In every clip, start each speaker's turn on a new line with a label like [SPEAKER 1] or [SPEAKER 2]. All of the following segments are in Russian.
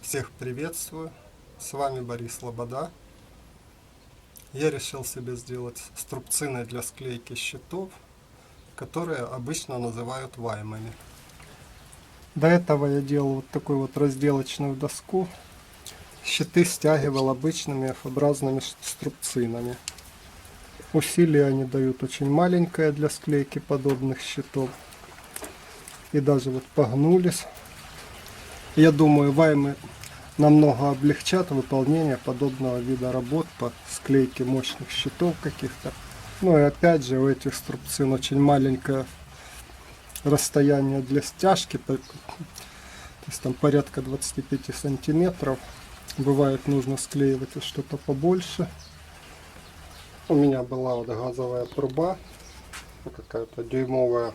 [SPEAKER 1] Всех приветствую, с вами Борис Лобода. Я решил себе сделать струбцины для склейки щитов, которые обычно называют ваймами. До этого я делал вот такую вот разделочную доску. Щиты стягивал обычными F-образными струбцинами. Усилия они дают очень маленькое для склейки подобных щитов. И даже вот погнулись. Я думаю, ваймы намного облегчат выполнение подобного вида работ по склейке мощных щитов каких-то. Ну и опять же у этих струбцин очень маленькое расстояние для стяжки, то есть там порядка 25 сантиметров. Бывает нужно склеивать что-то побольше. У меня была вот газовая труба, какая-то дюймовая.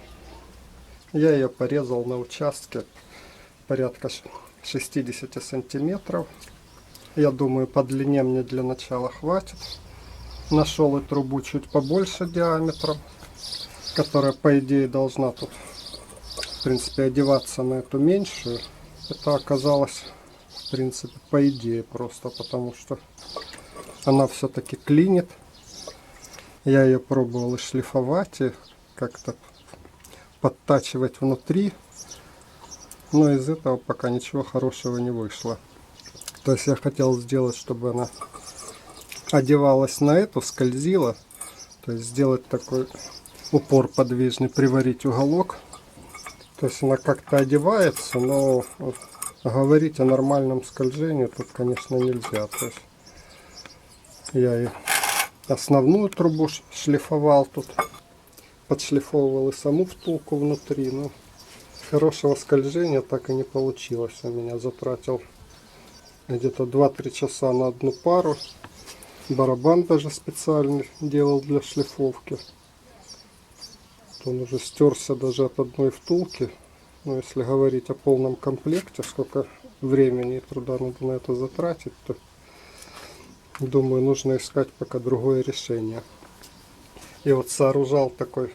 [SPEAKER 1] Я ее порезал на участке порядка 60 сантиметров. Я думаю, по длине мне для начала хватит. Нашел и трубу чуть побольше диаметром, которая по идее должна тут в принципе одеваться на эту меньшую. Это оказалось в принципе по идее просто потому, что она все-таки клинит. Я ее пробовал и шлифовать, и как-то подтачивать внутри. Но из этого пока ничего хорошего не вышло. То есть я хотел сделать, чтобы она одевалась на эту, скользила. То есть сделать такой упор подвижный, приварить уголок. То есть она как-то одевается, но говорить о нормальном скольжении тут, конечно, нельзя. То есть я и основную трубу шлифовал тут, подшлифовывал и саму втулку внутри. Но хорошего скольжения так и не получилось у меня. Затратил где-то 2-3 часа на одну пару. Барабан даже специальный делал для шлифовки. Он уже стерся даже от одной втулки. Но если говорить о полном комплекте, сколько времени и труда надо на это затратить, то думаю, нужно искать пока другое решение. И вот сооружал такой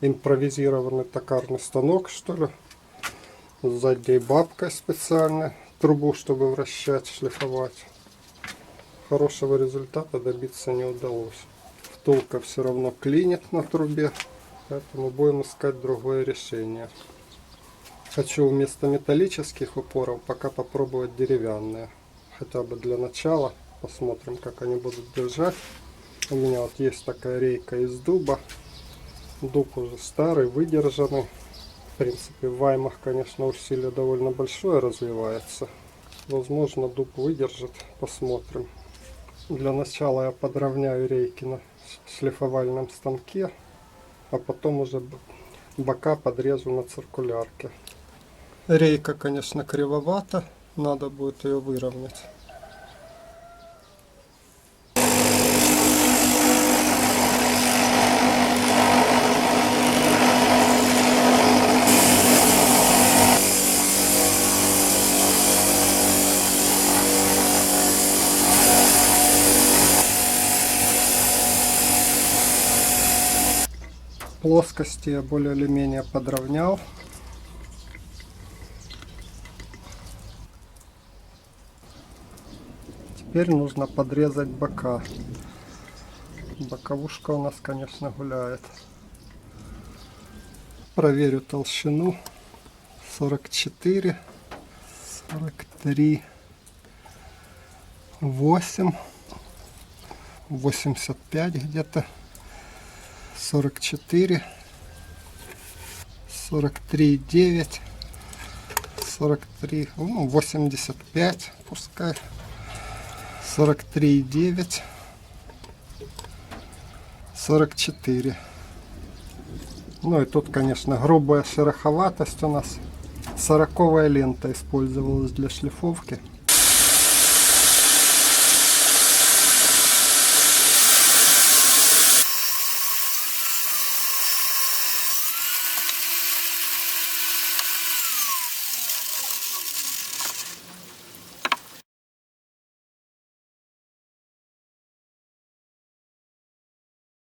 [SPEAKER 1] импровизированный токарный станок, что ли, с задней бабкой специальной, трубу, чтобы вращать, шлифовать. Хорошего результата добиться не удалось. Втулка все равно клинит на трубе, поэтому будем искать другое решение. Хочу вместо металлических упоров пока попробовать деревянные, хотя бы для начала. Посмотрим, как они будут держать. У меня вот есть такая рейка из дуба. Дуб уже старый, выдержанный. В принципе, в ваймах, конечно, усилие довольно большое развивается. Возможно, дуб выдержит. Посмотрим. Для начала я подровняю рейки на шлифовальном станке, а потом уже бока подрежу на циркулярке. Рейка, конечно, кривовата. Надо будет ее выровнять. Плоскости я более или менее подровнял. Теперь нужно подрезать бока. Боковушка у нас, конечно, гуляет. Проверю толщину. 44, 43, 8, 85 где-то. 44, 43, 9, 43, ну, 85 пускай, 43, 9, 44. Ну и тут, конечно, грубая шероховатость у нас. 40-я лента использовалась для шлифовки.